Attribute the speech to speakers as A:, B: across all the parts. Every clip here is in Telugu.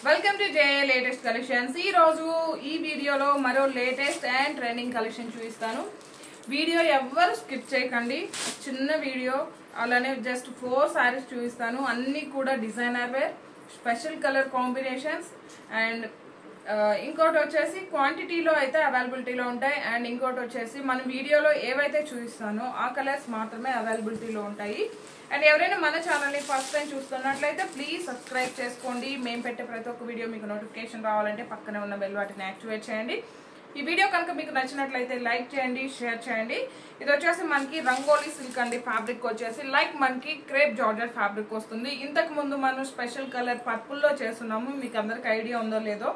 A: Welcome to J A latest collections. ఈ రోజు ఈ వీడియోలో మరో లేటెస్ట్ అండ్ ట్రెండింగ్ కలెక్షన్ చూపిస్తాను. వీడియో ఎవ్వరు స్కిప్ చేయకండి. చిన్న వీడియో, అలానే జస్ట్ 4 సారీస్ చూపిస్తాను. అన్ని కూడా designer wear, special colour combinations and ఇంకోటి వచ్చేసి క్వాంటిటీలో అయితే అవైలబిలిటీలో ఉంటాయి. అండ్ ఇంకోటి వచ్చేసి మన వీడియోలో ఏవైతే చూపిస్తానో ఆ కలర్స్ మాత్రమే అవైలబిలిటీలో ఉంటాయి. అండ్ ఎవరైనా మన ఛానల్ని ఫస్ట్ టైం చూస్తున్నట్లయితే ప్లీజ్ సబ్స్క్రైబ్ చేసుకోండి. మేము పెట్టే ప్రతి ఒక్క వీడియో మీకు నోటిఫికేషన్ రావాలంటే పక్కనే ఉన్న బెల్ బటన్ యాక్టివేట్ చేయండి. ఈ వీడియో కనుక మీకు నచ్చినట్లయితే లైక్ చేయండి, షేర్ చేయండి. ఇది వచ్చేసి మనకి రంగోలీ సిల్క్ అండి. ఫ్యాబ్రిక్ వచ్చేసి లైక్ మనకి క్రేప్ జార్జెట్ ఫ్యాబ్రిక్ వస్తుంది. ఇంతకు ముందు మనం స్పెషల్ కలర్ పర్పుల్లో చేస్తున్నాము, మీకు అందరికి ఐడియా ఉందో లేదో.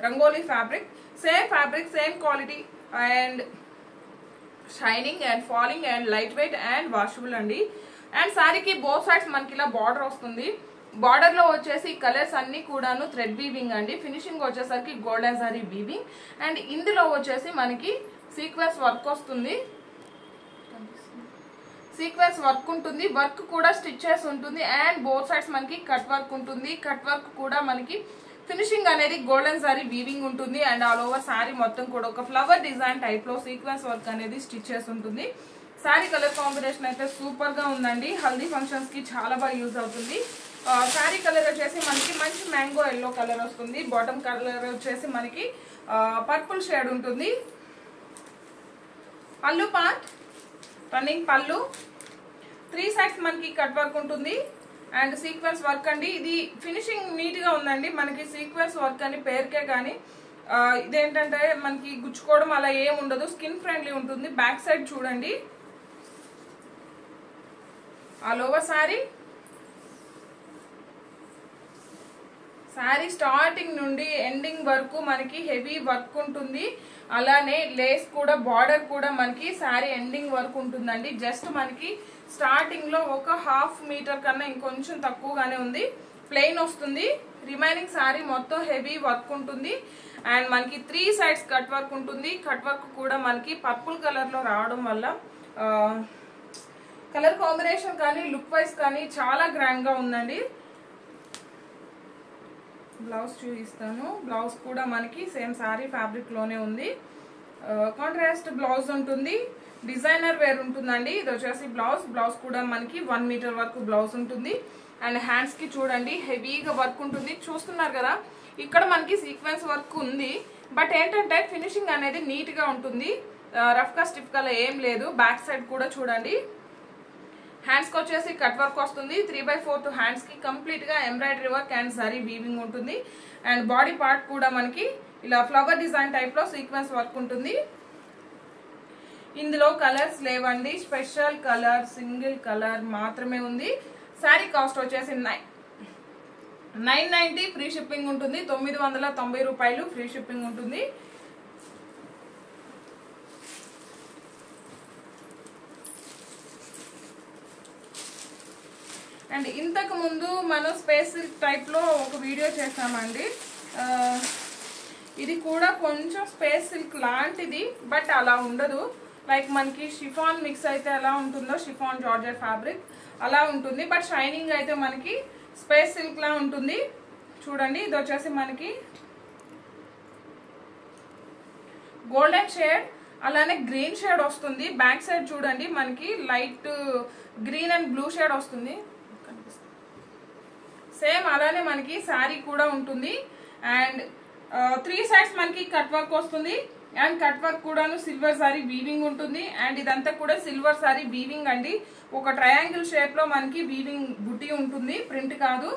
A: Rangoli fabric, same quality and shining and falling and light weight and washable అండి. అండ్ శారీకి బోత్ సైడ్స్ మనకి ఇలా బార్డర్ వస్తుంది. బార్డర్ లో వచ్చేసి కలర్స్ అన్ని కూడాను థ్రెడ్ వీవింగ్ అండి. ఫినిషింగ్ వచ్చేసరికి గోల్డెన్ సారీ వీవింగ్. అండ్ ఇందులో వచ్చేసి మనకి సీక్వెన్స్ వర్క్ వస్తుంది. సీక్వెన్స్ వర్క్ ఉంటుంది, వర్క్ కూడా స్టిచెస్ ఉంటుంది. అండ్ బోత్ సైడ్స్ మనకి కట్ వర్క్ ఉంటుంది. కట్ వర్క్ కూడా మనకి ఫినిషింగ్ అనేది గోల్డెన్ సారీ వీవింగ్ ఉంటుంది. అండ్ ఆల్ ఓవర్ సారీ మొత్తం కూడా ఒక ఫ్లవర్ డిజైన్ టైప్ లో సీక్వెన్స్ వర్క్ అనేది స్టిచెస్ ఉంటుంది. సారీ కలర్ కాంబినేషన్ అయితే సూపర్ గా ఉందండి. హల్దీ ఫంక్షన్స్ కి చాలా బాగా యూజ్ అవుతుంది. సారీ కలర్ వచ్చేసి మనకి మంచి మ్యాంగో ఎల్లో కలర్ వస్తుంది. బాటమ్ కలర్ వచ్చేసి మనకి పర్పుల్ షేడ్ ఉంటుంది. పళ్ళు పార్ట్, రన్నింగ్ పళ్ళు, 3 సైడ్స్ మనకి కట్ వర్క్ ఉంటుంది. అండ్ సీక్వెన్స్ వర్క్ అండి. ఇది ఫినిషింగ్ నీట్ గా ఉందండి. మనకి సీక్వెన్స్ వర్క్ అని పేరుకే కానీ ఇదేంటంటే మనకి గుచ్చుకోవడం అలా ఏం ఉండదు. స్కిన్ ఫ్రెండ్లీ ఉంటుంది. బ్యాక్ సైడ్ చూడండి, ఆల్ ఓవర్ సారీ స్టార్టింగ్ నుండి ఎండింగ్ వరకు మనకి హెవీ వర్క్ ఉంటుంది. అలానే లేస్ కూడా, బార్డర్ కూడా మనకి సారీ ఎండింగ్ వరకు ఉంటుందండి. జస్ట్ మనకి స్టార్టింగ్ లో ఒక 1/2 మీటర్ కన్నా ఇంకొంచెం తక్కువగానే ఉంది. ప్లెయిన్ వస్తుంది. రిమైనింగ్ సారీ మొత్తం హెవీ వర్క్ ఉంటుంది. అండ్ మనకి 3 సైడ్స్ కట్ వర్క్ ఉంటుంది. కట్ వర్క్ కూడా మనకి పర్పుల్ కలర్ లో రావడం వల్ల కలర్ కాంబినేషన్ కానీ లుక్ వైజ్ కానీ చాలా గ్రాండ్ గా ఉందండి. బ్లౌజ్ చూపిస్తాను. బ్లౌజ్ కూడా మనకి సేమ్ సారీ ఫ్యాబ్రిక్ లోనే ఉంది. కాంట్రాస్ట్ బ్లౌజ్ ఉంటుంది. డిజైనర్ వేర్ ఉంటుందండి. ఇది వచ్చేసి బ్లౌజ్ కూడా మనకి 1 మీటర్ వరకు బ్లౌజ్ ఉంటుంది. అండ్ హ్యాండ్స్ కి చూడండి హెవీగా వర్క్ ఉంటుంది. చూస్తున్నారు కదా, ఇక్కడ మనకి సీక్వెన్స్ వర్క్ ఉంది. బట్ ఏంటంటే ఫినిషింగ్ అనేది నీట్ గా ఉంటుంది. రఫ్ గా స్టిఫ్ గా ఏం లేదు. బ్యాక్ సైడ్ కూడా చూడండి. హ్యాండ్స్ కి వచ్చేసి కట్ వర్క్ వస్తుంది. 3/4 హ్యాండ్స్ కి కంప్లీట్ గా embroidery work and sorry weaving ఉంటుంది. అండ్ బాడీ పార్ట్ కూడా మనకి ఇలా ఫ్లవర్ డిజైన్ టైప్ లో సీక్వెన్స్ వర్క్ ఉంటుంది. ఇందులో కలర్స్ లేవండి. స్పెషల్ కలర్, సింగిల్ కలర్ మాత్రమే ఉంది. శారీ కాస్ట్ వచ్చేసి 990 ఫ్రీ షిప్పింగ్ ఉంటుంది. 990 రూపాయలు ఫ్రీ షిప్పింగ్ ఉంటుంది. అండ్ ఇంతకు ముందు మనం స్పేస్ టైప్ లో ఒక వీడియో చేసామండి. ఇది కూడా కొంచెం స్పేస్ సిల్క్ లాంటిది, బట్ అలా ఉండదు. లైక్ మనకి షిఫాన్ మిక్స్ అయితే ఎలా ఉంటుందో, షిఫాన్ జార్జెట్ ఫ్యాబ్రిక్ అలా ఉంటుంది. బట్ షైనింగ్ అయితే మనకి స్పేస్ సిల్క్ లా ఉంటుంది. చూడండి, ఇది వచ్చేసి మనకి గోల్డెన్ షేడ్, అలానే గ్రీన్ షేడ్ వస్తుంది. బ్యాక్ సైడ్ చూడండి మనకి light green and blue shade వస్తుంది. సేమ్ అలానే మనకి శారీ కూడా ఉంటుంది. అండ్ 3 సైడ్స్ మనకి కట్ వర్క్ వస్తుంది. అండ్ కట్ వర్క్ కూడాను సిల్వర్ సారీ వీవింగ్ ఉంటుంది. అండ్ ఇదంతా కూడా సిల్వర్ సారీ వీవింగ్ అండి. ఒక ట్రయాంగిల్ షేప్ లో మనకి వీవింగ్ బుట్టి ఉంటుంది, ప్రింట్ కాదు.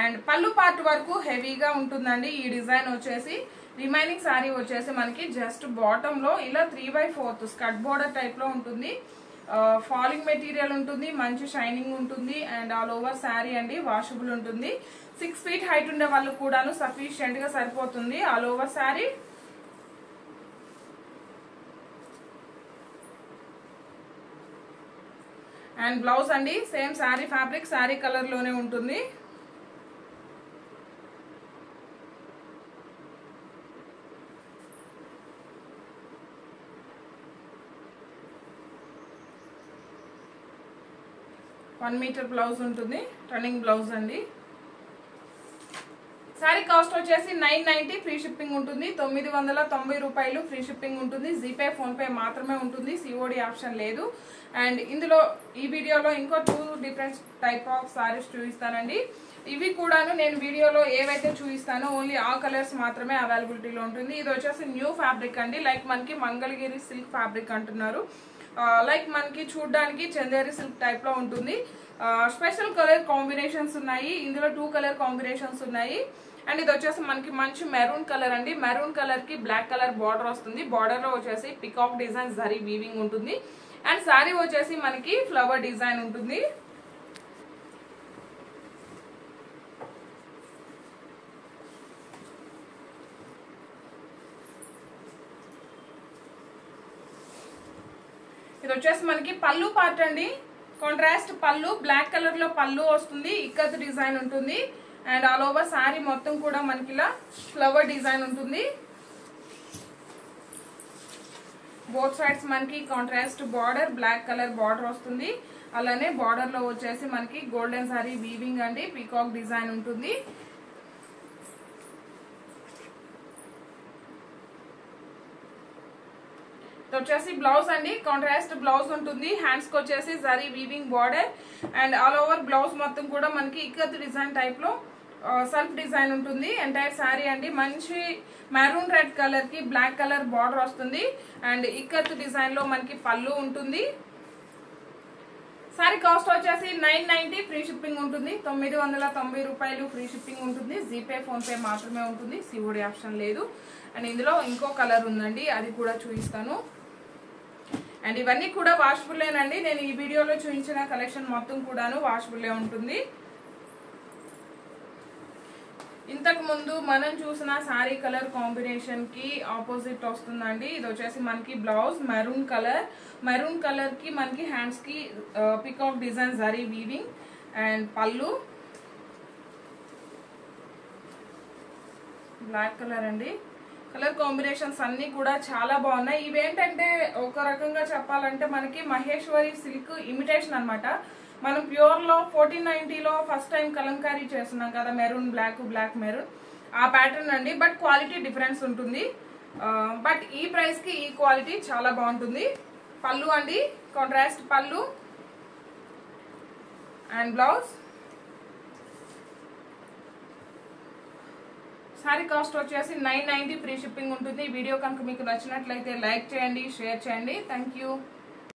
A: అండ్ పళ్ళు పార్ట్ వరకు హెవీగా ఉంటుందండి ఈ డిజైన్ వచ్చేసి. రిమైనింగ్ సారీ వచ్చేసి మనకి జస్ట్ బాటమ్ లో ఇలా 3/4 స్కర్ట్ బోర్డర్ టైప్ లో ఉంటుంది. ఫాలింగ్ మెటీరియల్ ఉంటుంది, మంచి షైనింగ్ ఉంటుంది. అండ్ ఆల్ ఓవర్ శారీ అండి వాషబుల్ ఉంటుంది. 6 ఫీట్ హైట్ ఉండే వాళ్ళు కూడాను సఫిషియెంట్ గా సరిపోతుంది all over sari. And blouse అండి same sari fabric, sari colour లోనే ఉంటుంది. వన్ మీటర్ బ్లౌజ్ ఉంటుంది. రన్నింగ్ బ్లౌజ్ అండి. సారీ కాస్ట్ వచ్చేసి 990 ఫ్రీ షిప్పింగ్ ఉంటుంది. 990 రూపాయలు ఫ్రీ షిప్పింగ్ ఉంటుంది. జీపే ఫోన్పే మాత్రమే ఉంటుంది, సిఓడి ఆప్షన్ లేదు. అండ్ ఇందులో ఈ వీడియోలో ఇంకో 2 డిఫరెంట్ టైప్ ఆఫ్ సారీస్ చూపిస్తానండి. ఇవి కూడాను నేను వీడియోలో ఏవైతే చూపిస్తానో ఓన్లీ ఆ కలర్స్ మాత్రమే అవైలబిలిటీలో ఉంటుంది. ఇది వచ్చేసి న్యూ ఫ్యాబ్రిక్ అండి, లైక్ మనకి మంగళగిరి సిల్క్ ఫ్యాబ్రిక్ అంటున్నారు. లైక్ మనకి చూడడానికి చందేరి సిల్క్ టైప్ లో ఉంటుంది. స్పెషల్ కలర్ కాంబినేషన్స్ ఉన్నాయి, ఇందులో 2 కలర్ కాంబినేషన్స్ ఉన్నాయి. అండ్ ఇది వచ్చేసి మనకి మంచి మెరూన్ కలర్ అండి. మెరూన్ కలర్ కి బ్లాక్ కలర్ బార్డర్ వస్తుంది. బార్డర్ లో వచ్చేసి పికాక్ డిజైన్ జరీ వీవింగ్ ఉంటుంది. అండ్ సారీ వచ్చేసి మనకి ఫ్లవర్ డిజైన్ ఉంటుంది. ఇది వచ్చేసి మనకి పళ్ళు పార్ట్ అండి. కాంట్రాస్ట్ పళ్ళు, బ్లాక్ కలర్ లో పళ్ళు వస్తుంది, ఇక్కత్ డిజైన్ ఉంటుంది. అండ్ ఆల్ ఓవర్ సారీ మొత్తం కూడా మనకి ఇలా ఫ్లవర్ డిజైన్ ఉంటుంది. బోత్ సైడ్స్ మనకి contrast border, black colour border వస్తుంది. అలానే బార్డర్ లో వచ్చేసి మనకి గోల్డెన్ సారీ వీవింగ్ అండి, పీకాక్ డిజైన్ ఉంటుంది. వచ్చేసి బ్లౌజ్ అండి, కాంట్రాస్ట్ బ్లౌజ్ ఉంటుంది. హ్యాండ్స్ కి వచ్చేసి zari weaving border. And all over blouse మొత్తం కూడా మనకి ఇక్కత్ డిజైన్ టైప్ లో సెల్ఫ్ డిజైన్ ఉంటుంది. ఎంటైర్ సారీ అండి మంచి మెరూన్ రెడ్ కలర్ కి బ్లాక్ కలర్ బార్డర్ వస్తుంది. అండ్ ఇక్కత్ డిజైన్ లో మనకి పళ్ళు ఉంటుంది. సారీ కాస్ట్ వచ్చేసి 990 ఫ్రీ షిప్పింగ్ ఉంటుంది. 990 రూపాయలు ఫ్రీ షిప్పింగ్ ఉంటుంది. జీపే ఫోన్పే మాత్రమే ఉంటుంది, సిఓడి ఆప్షన్ లేదు. అండ్ ఇందులో ఇంకో కలర్ ఉందండి, అది కూడా చూపిస్తాను. అండ్ ఇవన్నీ కూడా వాషబుల్లేనండి. నేను ఈ వీడియోలో చూపించిన కలెక్షన్ మొత్తం కూడాను వాషబుల్లే ఉంటుంది. ఇంతకు ముందు మనం చూసిన సారీ కలర్ కాంబినేషన్ కి ఆపోజిట్ వస్తుందండి. ఇది వచ్చేసి మనకి బ్లౌజ్ మెరూన్ కలర్ కి మనకి హ్యాండ్స్ కి peacock design zari weaving. And పళ్ళు బ్లాక్ కలర్ అండి. కలర్ కాంబినేషన్స్ అన్ని కూడా చాలా బాగున్నాయి. ఇవేంటంటే ఒక రకంగా చెప్పాలంటే మనకి మహేశ్వరి సిల్క్ ఇమిటేషన్ అన్నమాట. మనం ప్యూర్ లో 1490లో ఫస్ట్ టైం కలంకారీ చేస్తున్నాం కదా, మెరూన్ బ్లాక్ మెరూన్, ఆ ప్యాటర్న్ అండి. బట్ క్వాలిటీ డిఫరెన్స్ ఉంటుంది. బట్ ఈ ప్రైస్ కి ఈ క్వాలిటీ చాలా బాగుంటుంది. పళ్ళు అండి, కాంట్రాస్ట్ పళ్ళు అండ్ బ్లౌజ్. సారీ కాస్ట్ వచ్చేసి 990 ఫ్రీ షిప్పింగ్ ఉంటుంది. వీడియో కనుక మీకు నచ్చినట్లయితే లైక్ చేయండి, షేర్ చేయండి. Thank you.